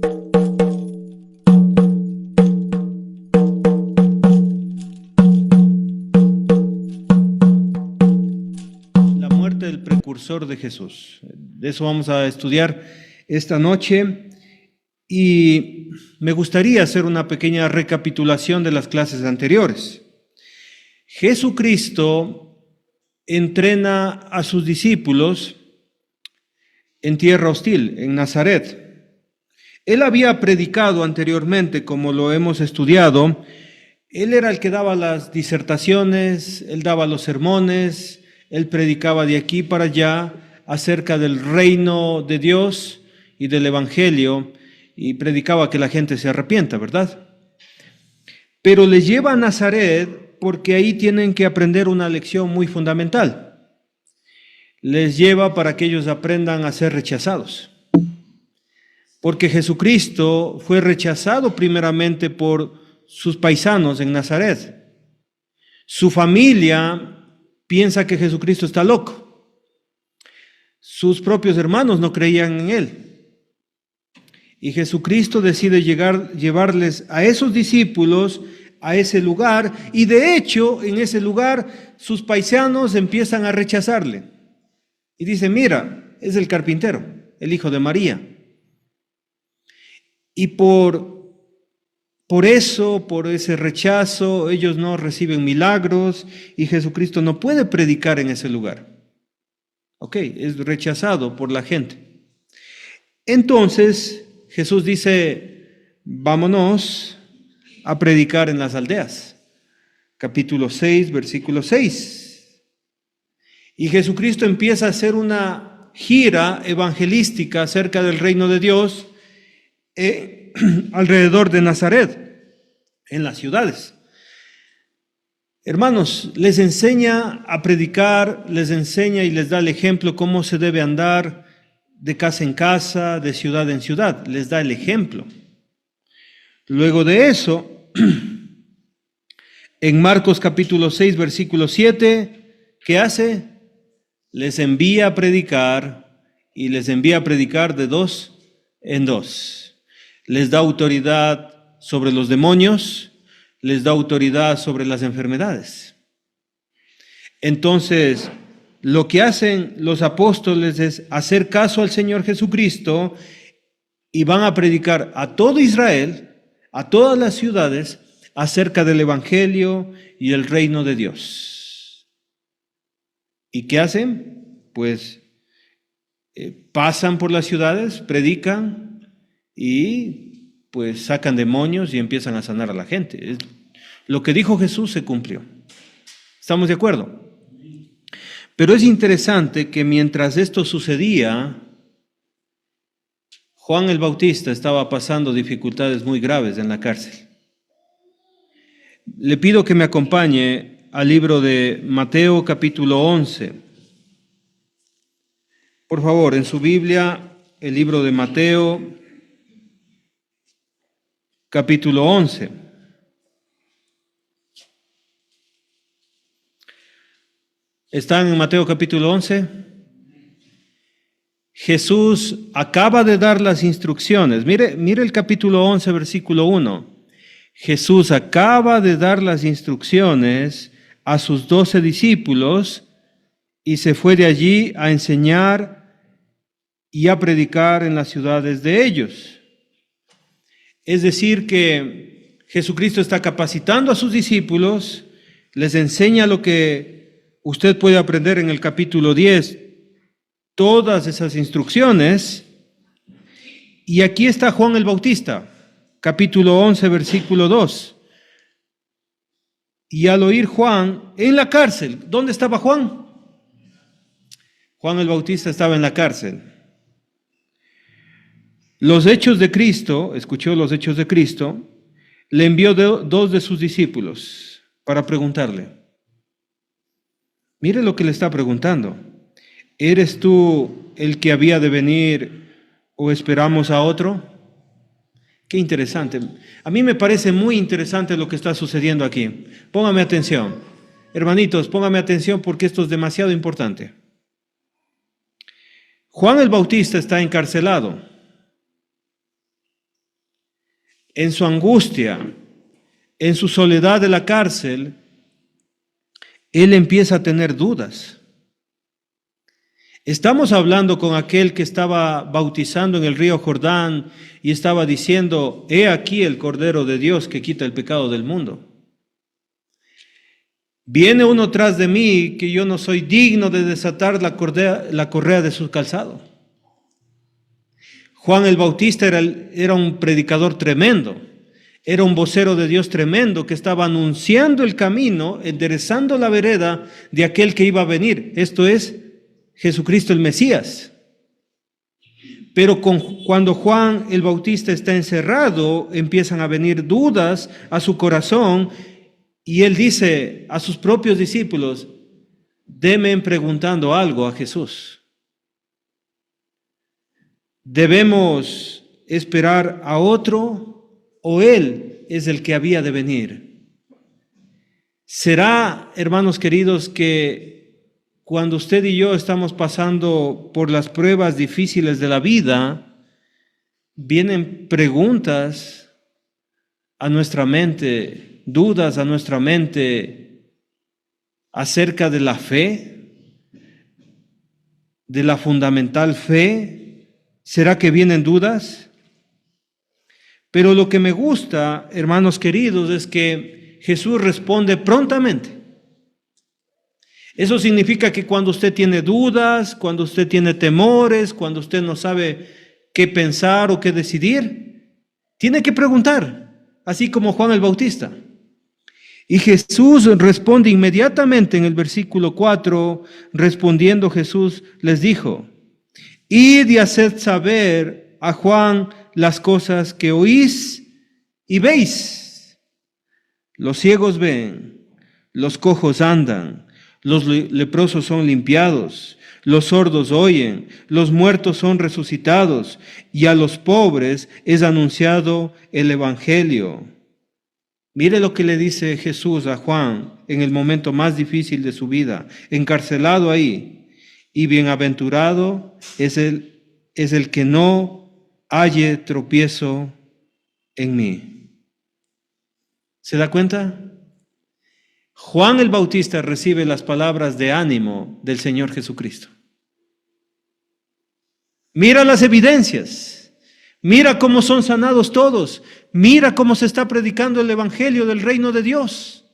La muerte del precursor de Jesús. De eso vamos a estudiar esta noche y me gustaría hacer una pequeña recapitulación de las clases anteriores. Jesucristo entrena a sus discípulos en tierra hostil, en Nazaret. Él había predicado anteriormente, como lo hemos estudiado. Él era el que daba las disertaciones, él daba los sermones, él predicaba de aquí para allá acerca del reino de Dios y del evangelio y predicaba que la gente se arrepienta, ¿verdad? Pero les lleva a Nazaret porque ahí tienen que aprender una lección muy fundamental. Les lleva para que ellos aprendan a ser rechazados. Porque Jesucristo fue rechazado primeramente por sus paisanos en Nazaret. Su familia piensa que Jesucristo está loco. Sus propios hermanos no creían en él. Y Jesucristo decide llevarles a esos discípulos a ese lugar, y de hecho en ese lugar sus paisanos empiezan a rechazarle. Y dicen, mira, es el carpintero, el hijo de María. Y por ese rechazo, ellos no reciben milagros y Jesucristo no puede predicar en ese lugar. Ok, es rechazado por la gente. Entonces, Jesús dice, vámonos a predicar en las aldeas. Capítulo 6, versículo 6. Y Jesucristo empieza a hacer una gira evangelística acerca del reino de Dios alrededor de Nazaret, en las ciudades. Hermanos, les enseña a predicar, les enseña y les da el ejemplo cómo se debe andar de casa en casa, de ciudad en ciudad. Les da el ejemplo. Luego de eso, en Marcos capítulo 6, versículo 7, ¿qué hace? Les envía a predicar y les envía a predicar de dos en dos. Les da autoridad sobre los demonios, les da autoridad sobre las enfermedades. Entonces, lo que hacen los apóstoles es hacer caso al Señor Jesucristo y van a predicar a todo Israel, a todas las ciudades, acerca del evangelio y el reino de Dios. ¿Y qué hacen? Pues pasan por las ciudades, predican y pues sacan demonios y empiezan a sanar a la gente. Lo que dijo Jesús se cumplió. ¿Estamos de acuerdo? Pero es interesante que mientras esto sucedía, Juan el Bautista estaba pasando dificultades muy graves en la cárcel. Le pido que me acompañe al libro de Mateo capítulo 11. Por favor, en su Biblia, el libro de Mateo capítulo 11. ¿Están en Mateo capítulo 11? Jesús acaba de dar las instrucciones. Mire el capítulo 11, versículo 1. Jesús acaba de dar las instrucciones a sus 12 discípulos y se fue de allí a enseñar y a predicar en las ciudades de ellos. Es decir, que Jesucristo está capacitando a sus discípulos, les enseña lo que usted puede aprender en el capítulo 10, todas esas instrucciones. Y aquí está Juan el Bautista, capítulo 11, versículo 2. Y al oír Juan en la cárcel, ¿dónde estaba Juan? Juan el Bautista estaba en la cárcel. Los Hechos de Cristo, escuchó los Hechos de Cristo, le envió dos de sus discípulos para preguntarle. Mire lo que le está preguntando. ¿Eres tú el que había de venir o esperamos a otro? Qué interesante. A mí me parece muy interesante lo que está sucediendo aquí. Póngame atención. Hermanitos, póngame atención porque esto es demasiado importante. Juan el Bautista está encarcelado. en su angustia, en su soledad de la cárcel, él empieza a tener dudas. Estamos hablando con aquel que estaba bautizando en el río Jordán y estaba diciendo: he aquí el Cordero de Dios que quita el pecado del mundo. Viene uno tras de mí que yo no soy digno de desatar la correa de su calzado. Juan el Bautista era un predicador tremendo, era un vocero de Dios tremendo que estaba anunciando el camino, enderezando la vereda de aquel que iba a venir. Esto es Jesucristo el Mesías. Pero cuando Juan el Bautista está encerrado, empiezan a venir dudas a su corazón y él dice a sus propios discípulos: denme preguntando algo a Jesús. ¿Debemos esperar a otro o él es el que había de venir? ¿Será, hermanos queridos, que cuando usted y yo estamos pasando por las pruebas difíciles de la vida, vienen preguntas a nuestra mente, dudas a nuestra mente acerca de la fe, de la fundamental fe? ¿Será que vienen dudas? Pero lo que me gusta, hermanos queridos, es que Jesús responde prontamente. Eso significa que cuando usted tiene dudas, cuando usted tiene temores, cuando usted no sabe qué pensar o qué decidir, tiene que preguntar, así como Juan el Bautista. Y Jesús responde inmediatamente en el versículo 4, respondiendo Jesús les dijo: id y haced saber a Juan las cosas que oís y veis. Los ciegos ven, los cojos andan, los leprosos son limpiados, los sordos oyen, los muertos son resucitados, y a los pobres es anunciado el evangelio. Mire lo que le dice Jesús a Juan en el momento más difícil de su vida, encarcelado ahí. Y bienaventurado es el que no halle tropiezo en mí. ¿Se da cuenta? Juan el Bautista recibe las palabras de ánimo del Señor Jesucristo. Mira las evidencias, mira cómo son sanados todos, mira cómo se está predicando el evangelio del reino de Dios.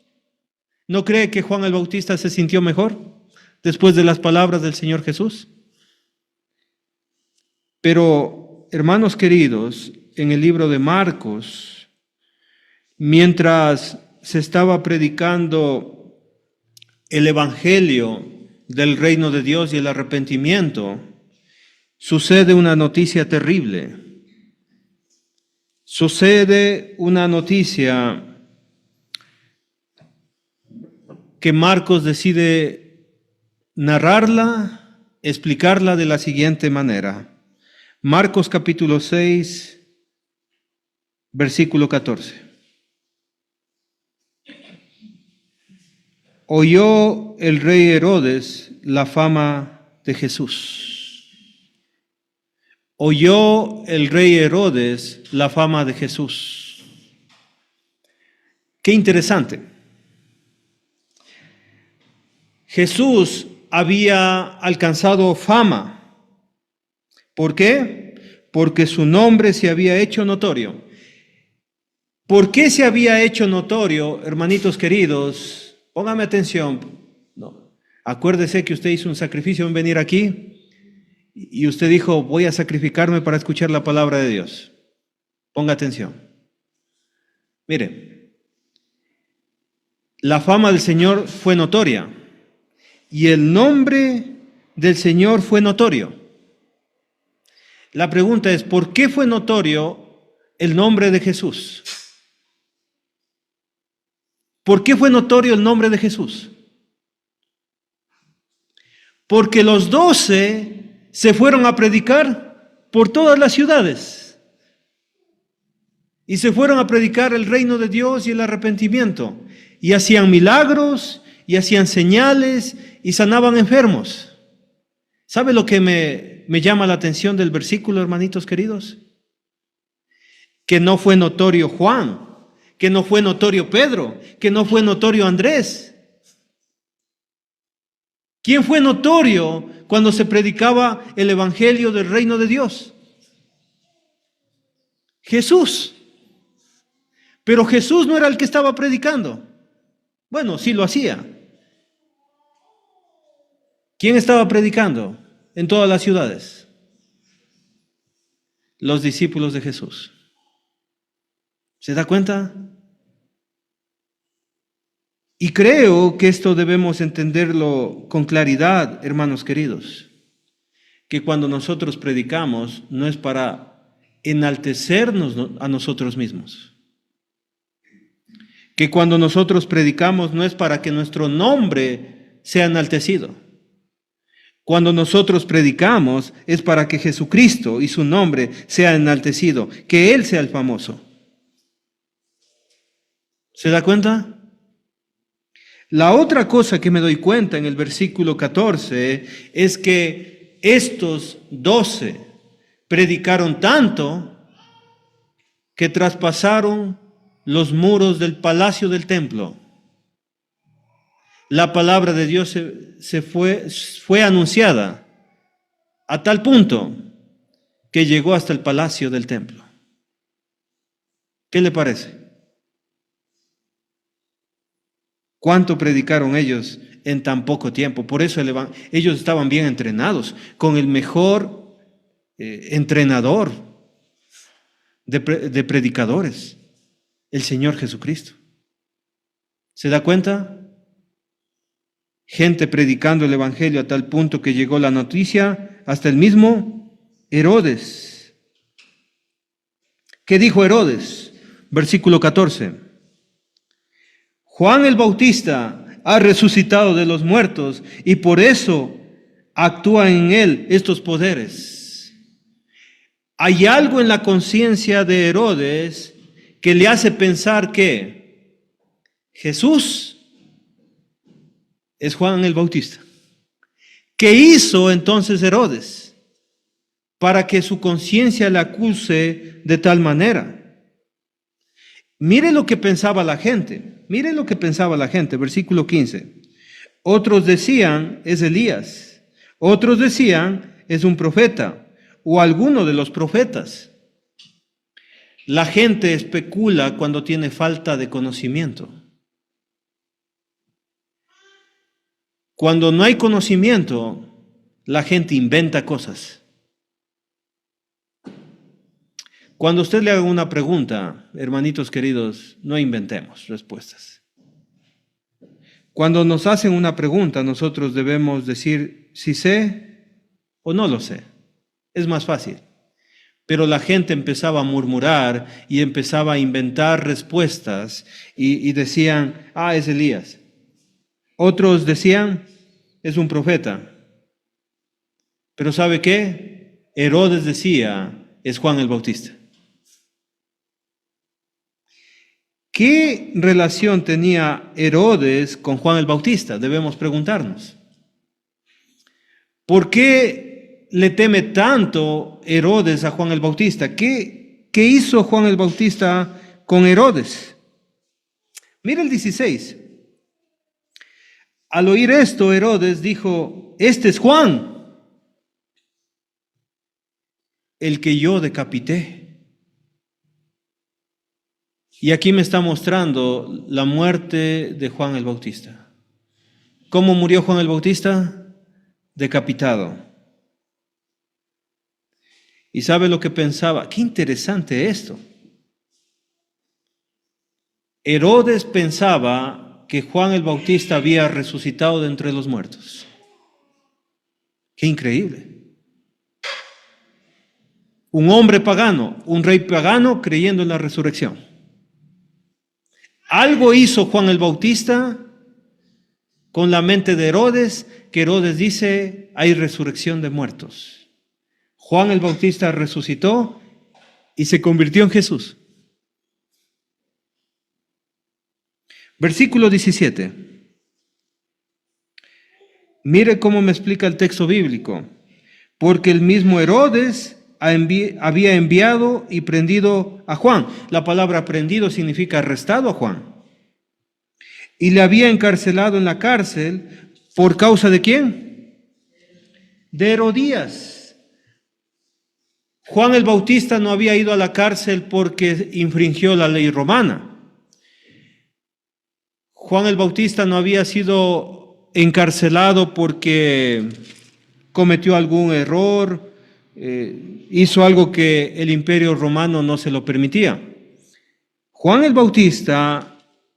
¿No cree que Juan el Bautista se sintió mejor después de las palabras del Señor Jesús? Pero, hermanos queridos, en el libro de Marcos, mientras se estaba predicando el evangelio del reino de Dios y el arrepentimiento, sucede una noticia terrible. Sucede una noticia que Marcos decide narrarla, explicarla de la siguiente manera. Marcos capítulo 6, versículo 14. Oyó el rey Herodes la fama de Jesús. Oyó el rey Herodes la fama de Jesús. Qué interesante. Jesús había alcanzado fama. ¿Por qué? Porque su nombre se había hecho notorio. ¿Por qué se había hecho notorio, hermanitos queridos? Póngame atención. No. Acuérdese que usted hizo un sacrificio en venir aquí y usted dijo: voy a sacrificarme para escuchar la palabra de Dios. Ponga atención. Mire, la fama del Señor fue notoria y el nombre del Señor fue notorio. La pregunta es: ¿por qué fue notorio el nombre de Jesús? ¿Por qué fue notorio el nombre de Jesús? Porque los 12 se fueron a predicar por todas las ciudades. Y se fueron a predicar el reino de Dios y el arrepentimiento. Y hacían milagros, y hacían señales, y sanaban enfermos. ¿Sabe lo que me llama la atención del versículo, hermanitos queridos? que no fue notorio Juan, que no fue notorio Pedro, que no fue notorio Andrés. ¿Quién fue notorio cuando se predicaba el evangelio del reino de Dios? Jesús. Pero Jesús no era el que estaba predicando. Bueno, sí lo hacía. ¿Quién estaba predicando en todas las ciudades? Los discípulos de Jesús. ¿Se da cuenta? Y creo que esto debemos entenderlo con claridad, hermanos queridos, que cuando nosotros predicamos no es para enaltecernos a nosotros mismos, que cuando nosotros predicamos no es para que nuestro nombre sea enaltecido. Cuando nosotros predicamos es para que Jesucristo y su nombre sea enaltecido, que Él sea el famoso. ¿Se da cuenta? La otra cosa que me doy cuenta en el versículo 14 es que estos 12 predicaron tanto que traspasaron los muros del palacio del templo. La palabra de Dios fue anunciada a tal punto que llegó hasta el palacio del templo. ¿Qué le parece? ¿Cuánto predicaron ellos en tan poco tiempo? Por eso ellos estaban bien entrenados, con el mejor entrenador de predicadores, el Señor Jesucristo. ¿Se da cuenta? Gente predicando el evangelio a tal punto que llegó la noticia hasta el mismo Herodes. ¿Qué dijo Herodes? Versículo 14. Juan el Bautista ha resucitado de los muertos y por eso actúan en él estos poderes. Hay algo en la conciencia de Herodes que le hace pensar que Jesús es Juan el Bautista. ¿Qué hizo entonces Herodes para que su conciencia le acuse de tal manera? Mire lo que pensaba la gente. Mire lo que pensaba la gente, versículo 15. Otros decían, es Elías. Otros decían, es un profeta o alguno de los profetas. La gente especula cuando tiene falta de conocimiento. Cuando no hay conocimiento, la gente inventa cosas. Cuando usted le haga una pregunta, hermanitos queridos, no inventemos respuestas. Cuando nos hacen una pregunta, nosotros debemos decir si sé o no lo sé. Es más fácil. Pero la gente empezaba a murmurar y empezaba a inventar respuestas y decían, es Elías. Otros decían, es un profeta. Pero ¿sabe qué? Herodes decía, es Juan el Bautista. ¿Qué relación tenía Herodes con Juan el Bautista? Debemos preguntarnos. ¿Por qué le teme tanto Herodes a Juan el Bautista? ¿Qué hizo Juan el Bautista con Herodes? Mira el 16. Al oír esto, Herodes dijo, este es Juan, el que yo decapité. Y aquí me está mostrando la muerte de Juan el Bautista. ¿Cómo murió Juan el Bautista? Decapitado. ¿Y sabe lo que pensaba? Qué interesante esto. Herodes pensaba que Juan el Bautista había resucitado de entre los muertos. Qué increíble. Un hombre pagano, un rey pagano creyendo en la resurrección. Algo hizo Juan el Bautista con la mente de Herodes, que Herodes dice, hay resurrección de muertos. Juan el Bautista resucitó y se convirtió en Jesús. Versículo 17. Mire cómo me explica el texto bíblico. Porque el mismo Herodes había enviado y prendido a Juan. La palabra prendido significa arrestado a Juan. Y le había encarcelado en la cárcel por causa de ¿quién? De Herodías. Juan el Bautista no había ido a la cárcel porque infringió la ley romana. Juan el Bautista no había sido encarcelado porque cometió algún error, hizo algo que el imperio romano no se lo permitía. Juan el Bautista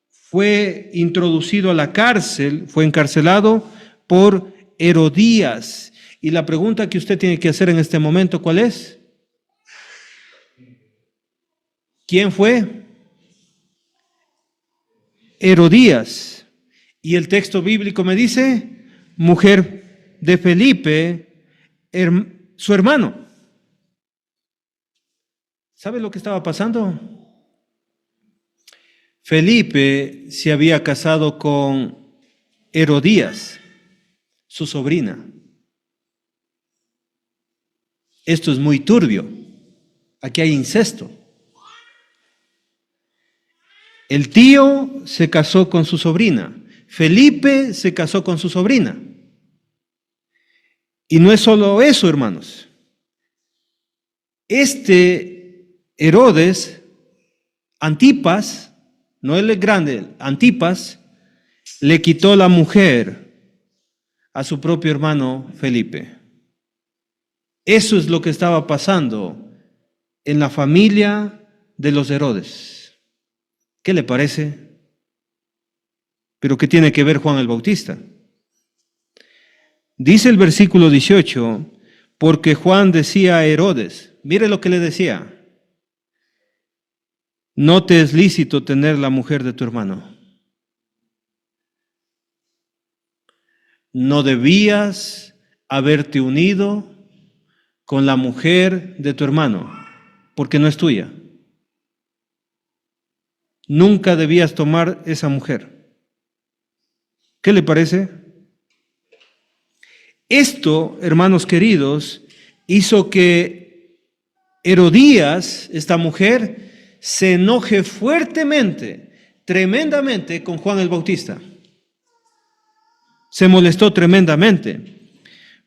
fue introducido a la cárcel, fue encarcelado por Herodías. Y la pregunta que usted tiene que hacer en este momento, ¿cuál es? ¿Quién fue? Herodías. Y el texto bíblico me dice, mujer de Felipe, su hermano. ¿Sabe lo que estaba pasando? Felipe se había casado con Herodías, su sobrina. Esto es muy turbio. Aquí hay incesto. El tío se casó con su sobrina. Felipe se casó con su sobrina. Y no es solo eso, hermanos. Este Herodes, Antipas, no él es grande, Antipas, le quitó la mujer a su propio hermano Felipe. Eso es lo que estaba pasando en la familia de los Herodes. ¿Qué le parece? ¿Pero qué tiene que ver Juan el Bautista? Dice el versículo 18, porque Juan decía a Herodes, mire lo que le decía, no te es lícito tener la mujer de tu hermano. No debías haberte unido con la mujer de tu hermano, porque no es tuya. Nunca debías tomar esa mujer. ¿Qué le parece? Esto, hermanos queridos, hizo que Herodías, esta mujer, se enoje fuertemente, tremendamente con Juan el Bautista. Se molestó tremendamente.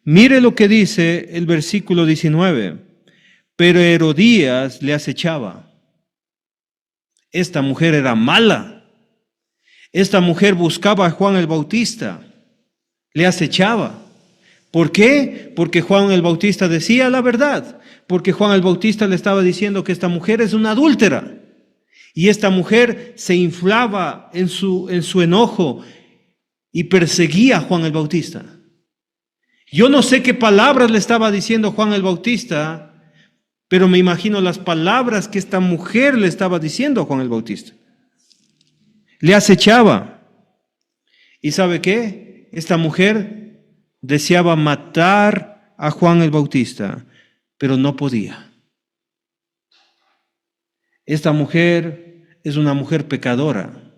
Mire lo que dice el versículo 19. Pero Herodías le acechaba. Esta mujer era mala. Esta mujer buscaba a Juan el Bautista. Le acechaba. ¿Por qué? Porque Juan el Bautista decía la verdad. Porque Juan el Bautista le estaba diciendo que esta mujer es una adúltera. Y esta mujer se inflaba en su enojo y perseguía a Juan el Bautista. Yo no sé qué palabras le estaba diciendo Juan el Bautista, pero me imagino las palabras que esta mujer le estaba diciendo a Juan el Bautista. Le acechaba. ¿Y sabe qué? Esta mujer deseaba matar a Juan el Bautista, pero no podía. Esta mujer es una mujer pecadora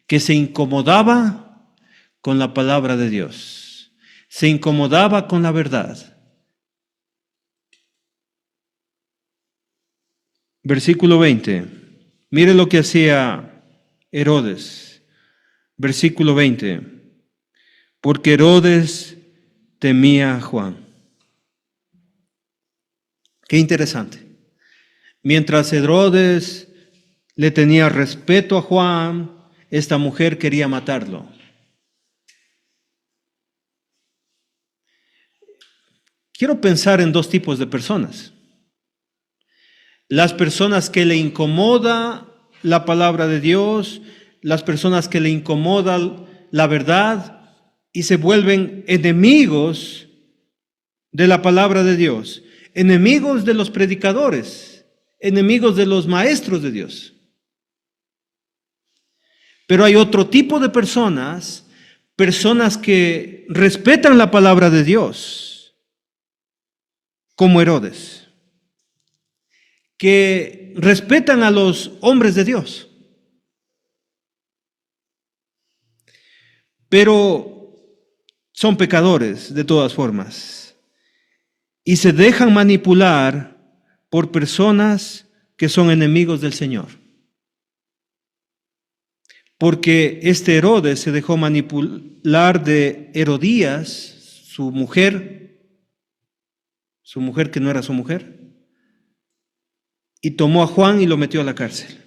que se incomodaba con la palabra de Dios. Se incomodaba con la verdad. Versículo 20. Mire lo que hacía Herodes. Versículo 20. Porque Herodes temía a Juan. Qué interesante. Mientras Herodes le tenía respeto a Juan, esta mujer quería matarlo. Quiero pensar en dos tipos de personas. Las personas que le incomoda la palabra de Dios, las personas que le incomoda la verdad y se vuelven enemigos de la palabra de Dios, enemigos de los predicadores, enemigos de los maestros de Dios. Pero hay otro tipo de personas, personas que respetan la palabra de Dios, como Herodes, que respetan a los hombres de Dios, pero son pecadores de todas formas y se dejan manipular por personas que son enemigos del Señor. Porque este Herodes se dejó manipular de Herodías, su mujer que no era su mujer, y tomó a Juan y lo metió a la cárcel.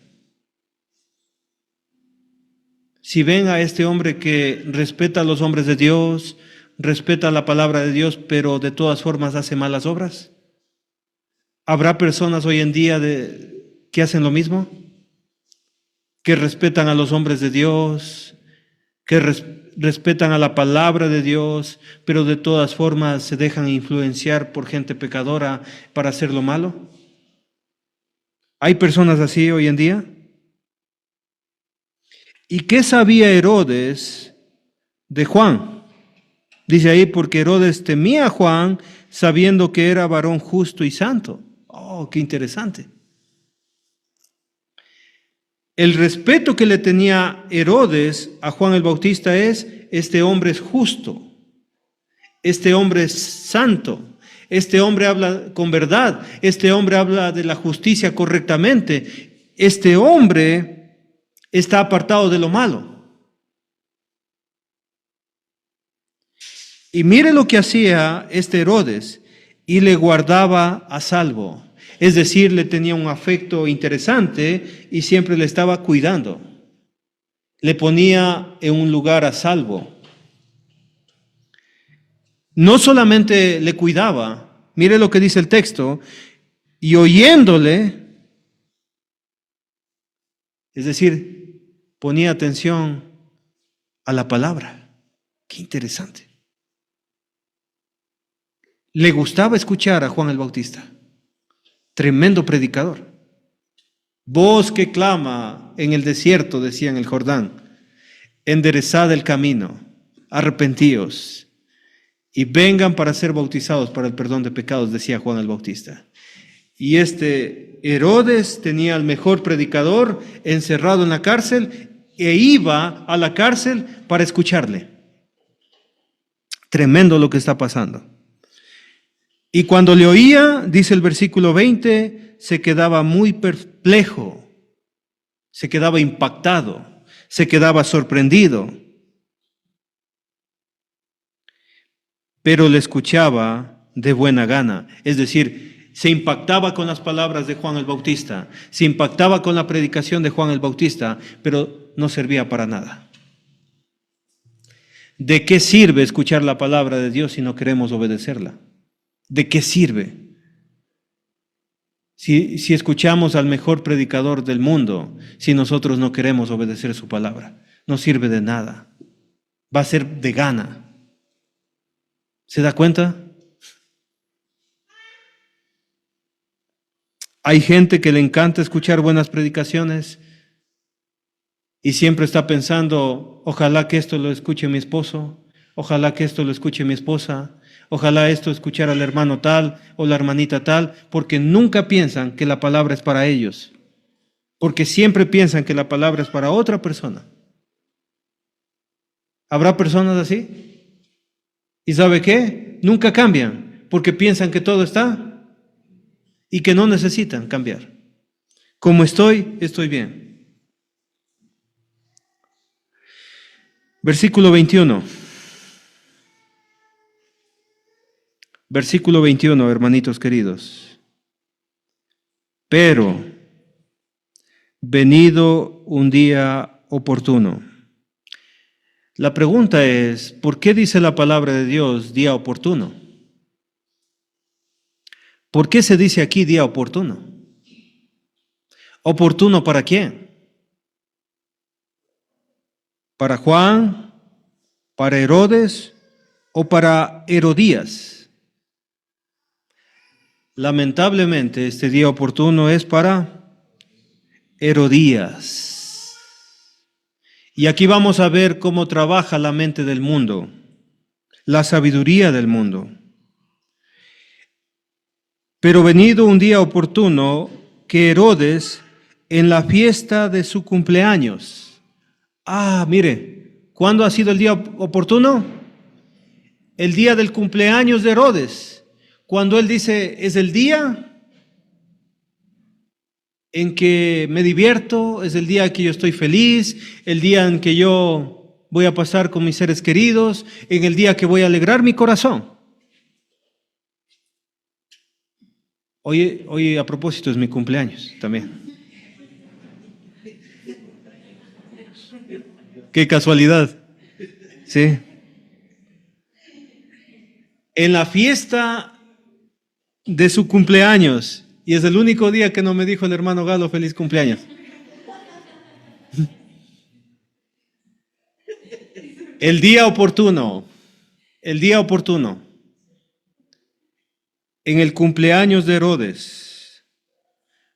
Si ven a este hombre que respeta a los hombres de Dios, respeta la palabra de Dios, pero de todas formas hace malas obras, ¿habrá personas hoy en día que hacen lo mismo? Que respetan a los hombres de Dios, que respetan a la palabra de Dios, pero de todas formas se dejan influenciar por gente pecadora para hacer lo malo. ¿Hay personas así hoy en día? ¿Y qué sabía Herodes de Juan? Dice ahí, porque Herodes temía a Juan sabiendo que era varón justo y santo. Oh, qué interesante. El respeto que le tenía Herodes a Juan el Bautista es: este hombre es justo, este hombre es santo, este hombre habla con verdad, este hombre habla de la justicia correctamente, este hombre está apartado de lo malo. Y mire lo que hacía este Herodes: y le guardaba a salvo. Es decir, le tenía un afecto interesante y siempre le estaba cuidando. Le ponía en un lugar a salvo. No solamente le cuidaba, mire lo que dice el texto: y oyéndole, es decir, ponía atención a la palabra. Qué interesante. Le gustaba escuchar a Juan el Bautista. Tremendo predicador. Voz que clama en el desierto, decía en el Jordán, enderezad el camino, arrepentíos y vengan para ser bautizados para el perdón de pecados, decía Juan el Bautista. Y este Herodes tenía al mejor predicador encerrado en la cárcel e iba a la cárcel para escucharle. Tremendo lo que está pasando. Y cuando le oía, dice el versículo 20, se quedaba muy perplejo, se quedaba impactado, se quedaba sorprendido. Pero le escuchaba de buena gana, es decir, se impactaba con las palabras de Juan el Bautista, se impactaba con la predicación de Juan el Bautista, pero no servía para nada. ¿De qué sirve escuchar la palabra de Dios si no queremos obedecerla? ¿De qué sirve? Si escuchamos al mejor predicador del mundo, si nosotros no queremos obedecer su palabra, no sirve de nada. Va a ser de gana. ¿Se da cuenta? Hay gente que le encanta escuchar buenas predicaciones y siempre está pensando: ojalá que esto lo escuche mi esposo, ojalá que esto lo escuche mi esposa, ojalá esto escuchara al hermano tal o la hermanita tal, porque nunca piensan que la palabra es para ellos, porque siempre piensan que la palabra es para otra persona. ¿Habrá personas así? ¿Y sabe qué? Nunca cambian, porque piensan que todo está y que no necesitan cambiar. Como estoy, estoy bien. Versículo 21. Versículo 21, hermanitos queridos. Pero, venido un día oportuno. La pregunta es: ¿por qué dice la palabra de Dios día oportuno? ¿Por qué se dice aquí día oportuno? ¿Oportuno para quién? ¿Para Juan? ¿Para Herodes? ¿O para Herodías? Lamentablemente, este día oportuno es para Herodías. Y aquí vamos a ver cómo trabaja la mente del mundo, la sabiduría del mundo. Pero venido un día oportuno, que Herodes, en la fiesta de su cumpleaños. Mire, ¿cuándo ha sido el día oportuno? El día del cumpleaños de Herodes. Cuando él dice, es el día en que me divierto, es el día en que yo estoy feliz, el día en que yo voy a pasar con mis seres queridos, en el día que voy a alegrar mi corazón. Hoy a propósito es mi cumpleaños también. Qué casualidad. Sí. En la fiesta de su cumpleaños, y es el único día que no me dijo el hermano Galo feliz cumpleaños. El día oportuno, el día oportuno. En el cumpleaños de Herodes,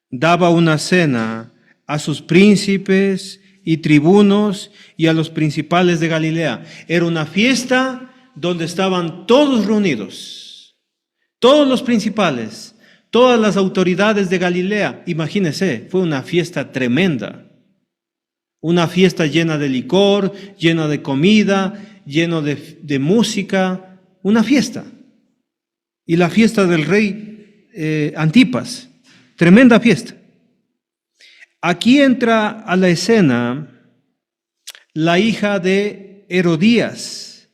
daba una cena a sus príncipes y tribunos y a los principales de Galilea. Era una fiesta donde estaban todos reunidos, todos los principales, todas las autoridades de Galilea. Imagínense, fue una fiesta tremenda, una fiesta llena de licor, llena de comida, lleno de música, una fiesta. Y la fiesta del rey Antipas, tremenda fiesta. Aquí entra a la escena la hija de Herodías.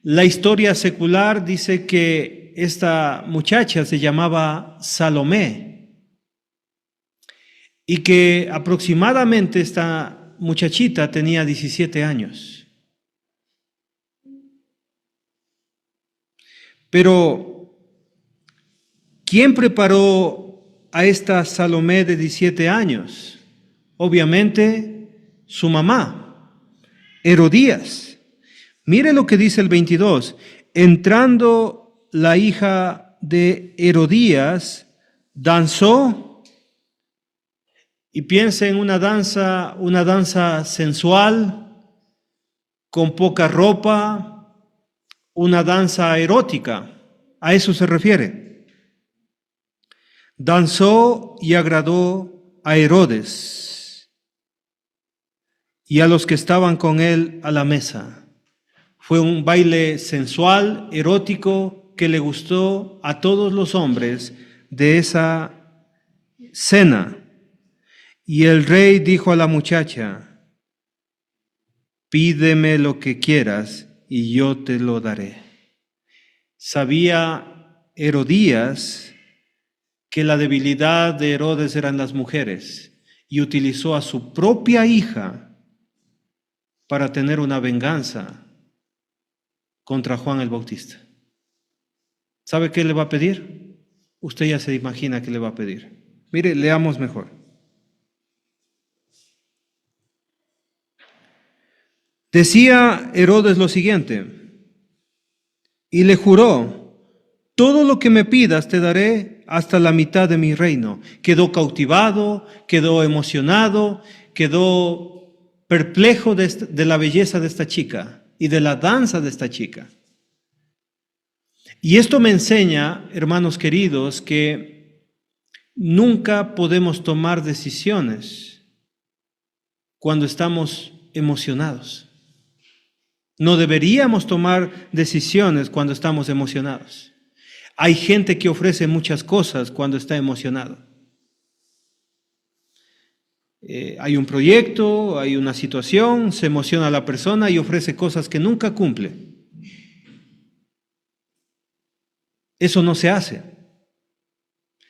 La historia secular dice que esta muchacha se llamaba Salomé y que aproximadamente esta muchachita tenía 17 años. Pero, ¿quién preparó a esta Salomé de 17 años? Obviamente, su mamá, Herodías. Mire lo que dice el 22. Entrando la hija de Herodías, danzó, y piensa en una danza sensual, con poca ropa, una danza erótica, a eso se refiere. Danzó y agradó a Herodes y a los que estaban con él a la mesa. Fue un baile sensual, erótico, que le gustó a todos los hombres de esa cena. Y el rey dijo a la muchacha: pídeme lo que quieras y yo te lo daré. Sabía Herodías que la debilidad de Herodes eran las mujeres y utilizó a su propia hija para tener una venganza contra Juan el Bautista. ¿Sabe qué le va a pedir? Usted ya se imagina qué le va a pedir. Mire, leamos mejor. Decía Herodes lo siguiente, y le juró: todo lo que me pidas te daré hasta la mitad de mi reino. Quedó cautivado, quedó emocionado, quedó perplejo de la belleza de esta chica y de la danza de esta chica. Y esto me enseña, hermanos queridos, que nunca podemos tomar decisiones cuando estamos emocionados. No deberíamos tomar decisiones cuando estamos emocionados. Hay gente que ofrece muchas cosas cuando está emocionado. Hay un proyecto, hay una situación, se emociona la persona y ofrece cosas que nunca cumple. Eso no se hace.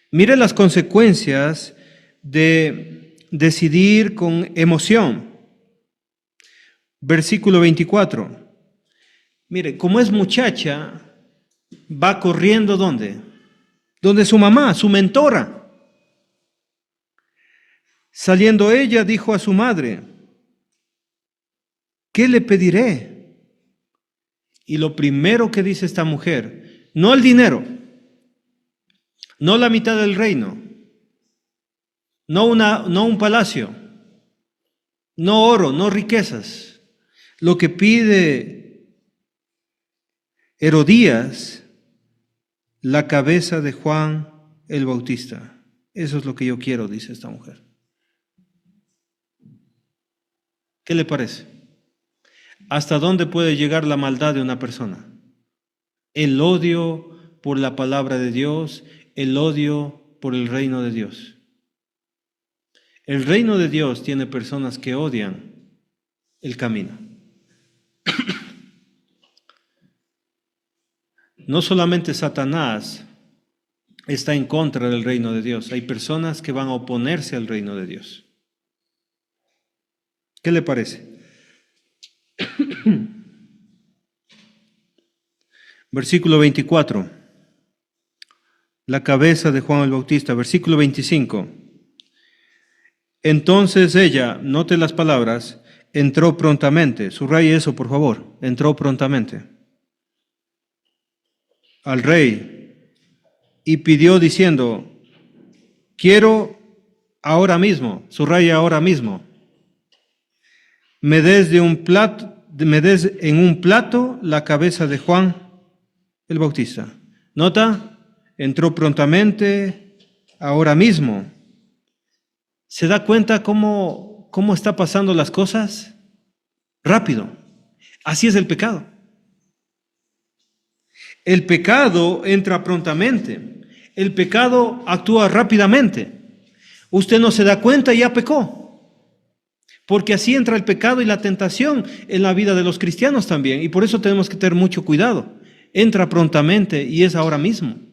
Mire las consecuencias de decidir con emoción. Versículo 24. Mire, como es muchacha, va corriendo ¿dónde? Donde su mamá, su mentora. Saliendo ella, dijo a su madre: ¿qué le pediré? Y lo primero que dice esta mujer, no el dinero, no la mitad del reino, no un palacio, no oro, no riquezas. Lo que pide Herodías, la cabeza de Juan el Bautista. Eso es lo que yo quiero, dice esta mujer. ¿Qué le parece? ¿Hasta dónde puede llegar la maldad de una persona? El odio por la palabra de Dios, el odio por el reino de Dios. El reino de Dios tiene personas que odian el camino. No solamente Satanás está en contra del reino de Dios, hay personas que van a oponerse al reino de Dios. ¿Qué le parece? Versículo 24. La cabeza de Juan el Bautista. Versículo 25. Entonces ella, note las palabras, entró prontamente. Subraye eso, por favor. Entró prontamente al rey y pidió diciendo, quiero ahora mismo, subraye ahora mismo, me des en un plato la cabeza de Juan el Bautista. Nota, entró prontamente, ahora mismo. ¿Se da cuenta cómo está pasando las cosas? Rápido. Así es el pecado. El pecado entra prontamente. El pecado actúa rápidamente. Usted no se da cuenta y ya pecó. Porque así entra el pecado y la tentación en la vida de los cristianos también. Y por eso tenemos que tener mucho cuidado. Entra prontamente y es ahora mismo.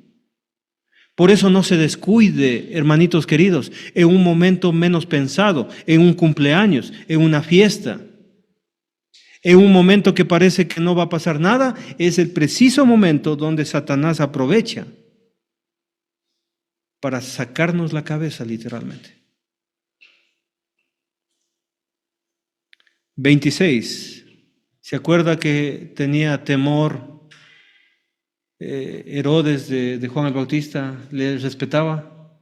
Por eso no se descuide, hermanitos queridos, en un momento menos pensado, en un cumpleaños, en una fiesta, en un momento que parece que no va a pasar nada, es el preciso momento donde Satanás aprovecha para sacarnos la cabeza literalmente. 26. ¿Se acuerda que tenía temor Herodes de Juan el Bautista? ¿Le respetaba?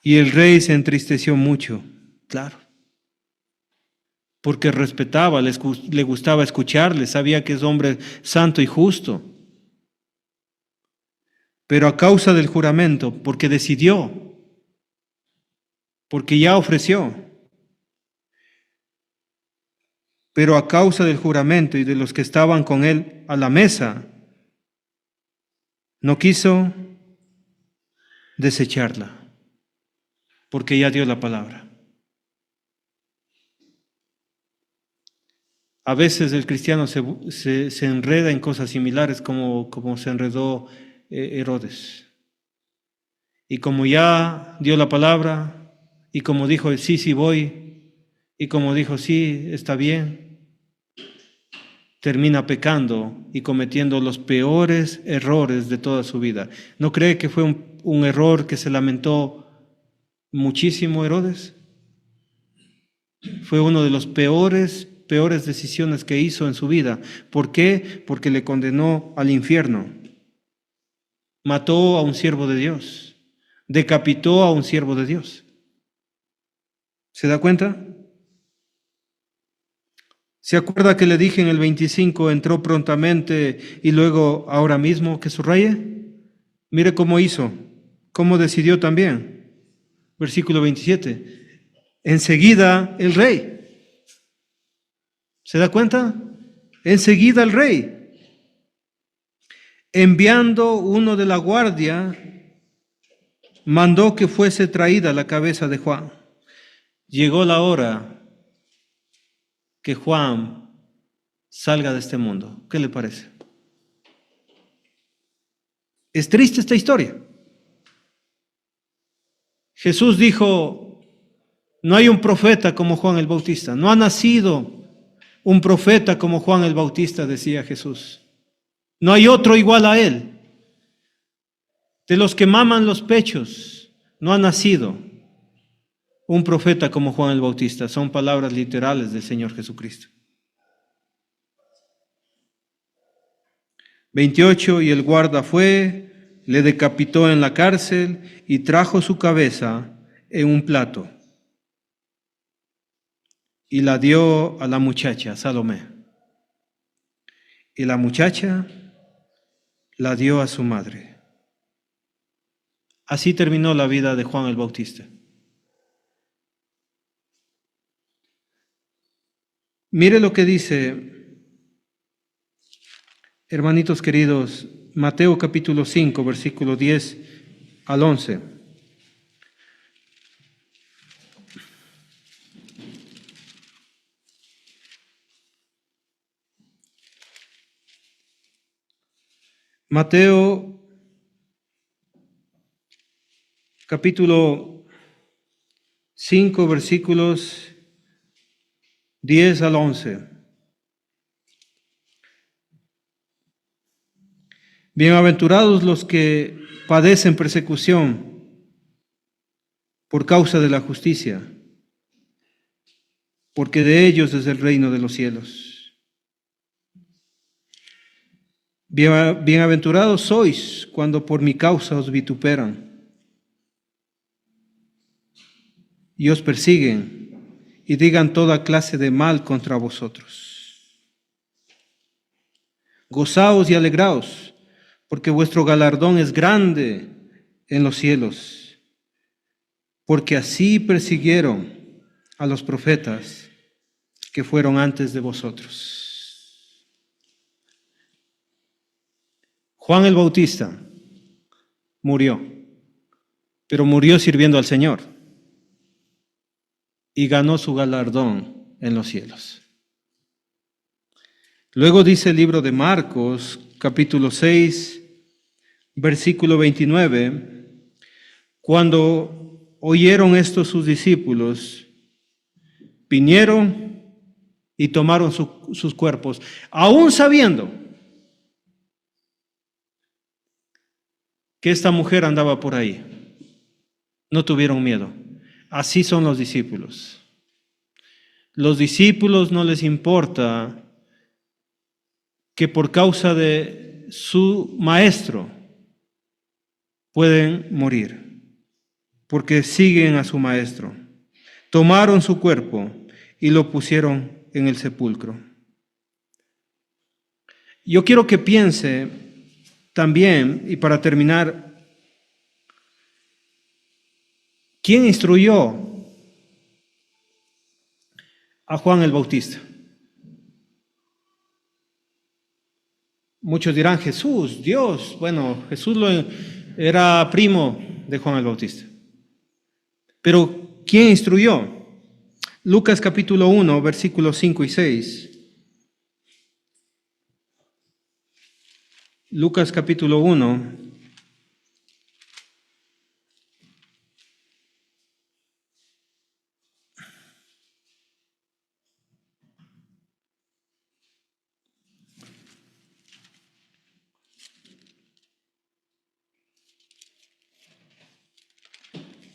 Y el rey se entristeció mucho, claro, porque respetaba, le gustaba escucharle, sabía que es hombre santo y justo. Pero a causa del juramento, porque decidió, porque ya ofreció, pero a causa del juramento y de los que estaban con él a la mesa, no quiso desecharla, porque ya dio la palabra. A veces el cristiano se enreda en cosas similares como se enredó Herodes. Y como ya dio la palabra, y como dijo, sí, voy, y como dijo, sí, está bien, termina pecando y cometiendo los peores errores de toda su vida. ¿No cree que fue un error que se lamentó muchísimo Herodes? Fue uno de los peores decisiones que hizo en su vida. ¿Por qué? Porque le condenó al infierno. Mató a un siervo de Dios. Decapitó a un siervo de Dios. ¿Se da cuenta? ¿Se acuerda que le dije en el 25, entró prontamente y luego ahora mismo que subraye? Mire cómo hizo, cómo decidió también. Versículo 27. Enseguida el rey. ¿Se da cuenta? Enseguida el rey, enviando uno de la guardia, mandó que fuese traída la cabeza de Juan. Llegó la hora que Juan salga de este mundo. ¿Qué le parece? Es triste esta historia. Jesús dijo, no hay un profeta como Juan el Bautista. No ha nacido un profeta como Juan el Bautista, decía Jesús. No hay otro igual a él. De los que maman los pechos, no ha nacido un profeta como Juan el Bautista. Son palabras literales del Señor Jesucristo. 28, y el guarda fue, le decapitó en la cárcel y trajo su cabeza en un plato y la dio a la muchacha, Salomé. Y la muchacha la dio a su madre. Así terminó la vida de Juan el Bautista. Mire lo que dice, hermanitos queridos, Mateo capítulo 5, versículo 10 al 11. Mateo capítulo 5, versículos 10 al 11. Bienaventurados los que padecen persecución por causa de la justicia, porque de ellos es el reino de los cielos. Bienaventurados sois cuando por mi causa os vituperan y os persiguen y digan toda clase de mal contra vosotros. Gozaos y alegraos, porque vuestro galardón es grande en los cielos, porque así persiguieron a los profetas que fueron antes de vosotros. Juan el Bautista murió, pero murió sirviendo al Señor y ganó su galardón en los cielos. Luego dice el libro de Marcos, capítulo 6, versículo 29, cuando oyeron esto sus discípulos, vinieron y tomaron sus cuerpos, aún sabiendo que esta mujer andaba por ahí. No tuvieron miedo. Así son los discípulos. Los discípulos no les importa que por causa de su maestro pueden morir, porque siguen a su maestro. Tomaron su cuerpo y lo pusieron en el sepulcro. Yo quiero que piense también, y para terminar, ¿quién instruyó a Juan el Bautista? Muchos dirán, Jesús, Dios. Bueno, Jesús era primo de Juan el Bautista. Pero, ¿quién instruyó? Lucas capítulo 1, versículos 5 y 6. Lucas capítulo 1.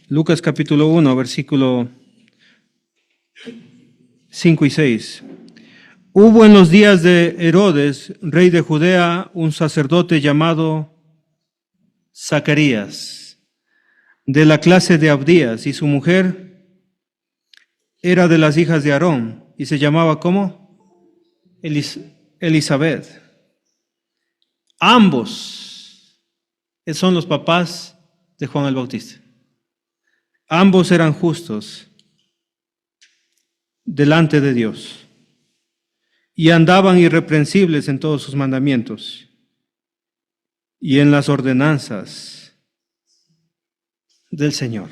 Lucas capítulo 1, versículo 5 y 6. Hubo en los días de Herodes, rey de Judea, un sacerdote llamado Zacarías, de la clase de Abdías, y su mujer era de las hijas de Aarón, y se llamaba ¿cómo? Elizabeth. Ambos son los papás de Juan el Bautista. Ambos eran justos delante de Dios y andaban irreprensibles en todos sus mandamientos y en las ordenanzas del Señor.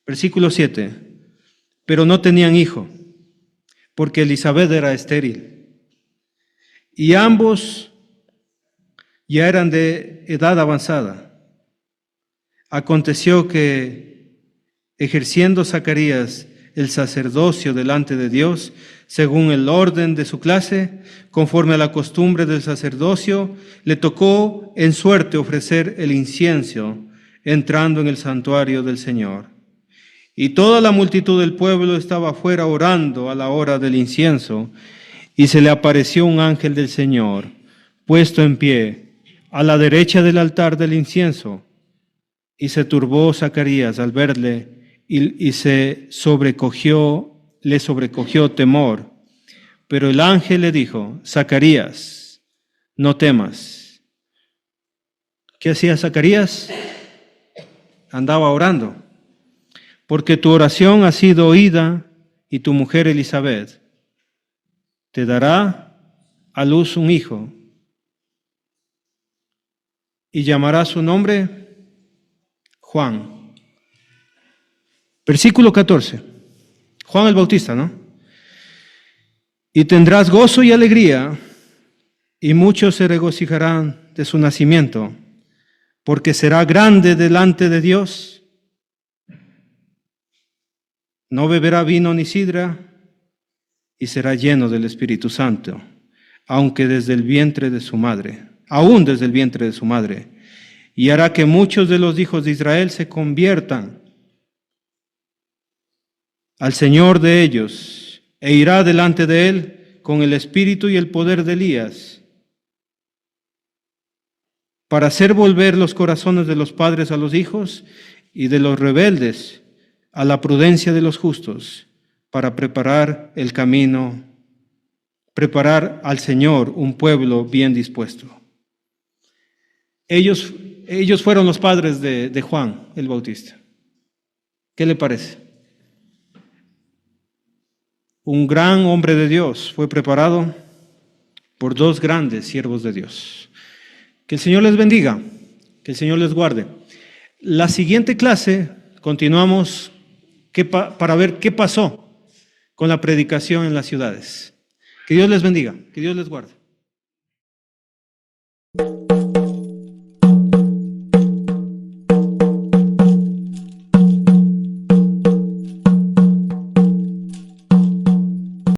Versículo 7. Pero no tenían hijo, porque Elizabeth era estéril, y ambos ya eran de edad avanzada. Aconteció que, ejerciendo Zacarías el sacerdocio delante de Dios, según el orden de su clase, conforme a la costumbre del sacerdocio, le tocó en suerte ofrecer el incienso, entrando en el santuario del Señor. Y toda la multitud del pueblo estaba afuera orando a la hora del incienso, y se le apareció un ángel del Señor, puesto en pie, a la derecha del altar del incienso. Y se turbó Zacarías al verle, y le sobrecogió temor. Pero el ángel le dijo, Zacarías, no temas. ¿Qué hacía Zacarías? Andaba orando, porque tu oración ha sido oída, y tu mujer Elizabeth te dará a luz un hijo, y llamará su nombre Juan. Versículo 14. Juan el Bautista, ¿no? Y tendrás gozo y alegría, y muchos se regocijarán de su nacimiento, porque será grande delante de Dios. No beberá vino ni sidra, y será lleno del Espíritu Santo, aún desde el vientre de su madre, y hará que muchos de los hijos de Israel se conviertan al Señor de ellos, e irá delante de él con el espíritu y el poder de Elías, para hacer volver los corazones de los padres a los hijos y de los rebeldes a la prudencia de los justos, para preparar el camino, preparar al Señor un pueblo bien dispuesto. Ellos fueron los padres de Juan el Bautista. ¿Qué le parece? Un gran hombre de Dios fue preparado por dos grandes siervos de Dios. Que el Señor les bendiga, que el Señor les guarde. La siguiente clase continuamos para ver qué pasó con la predicación en las ciudades. Que Dios les bendiga, que Dios les guarde.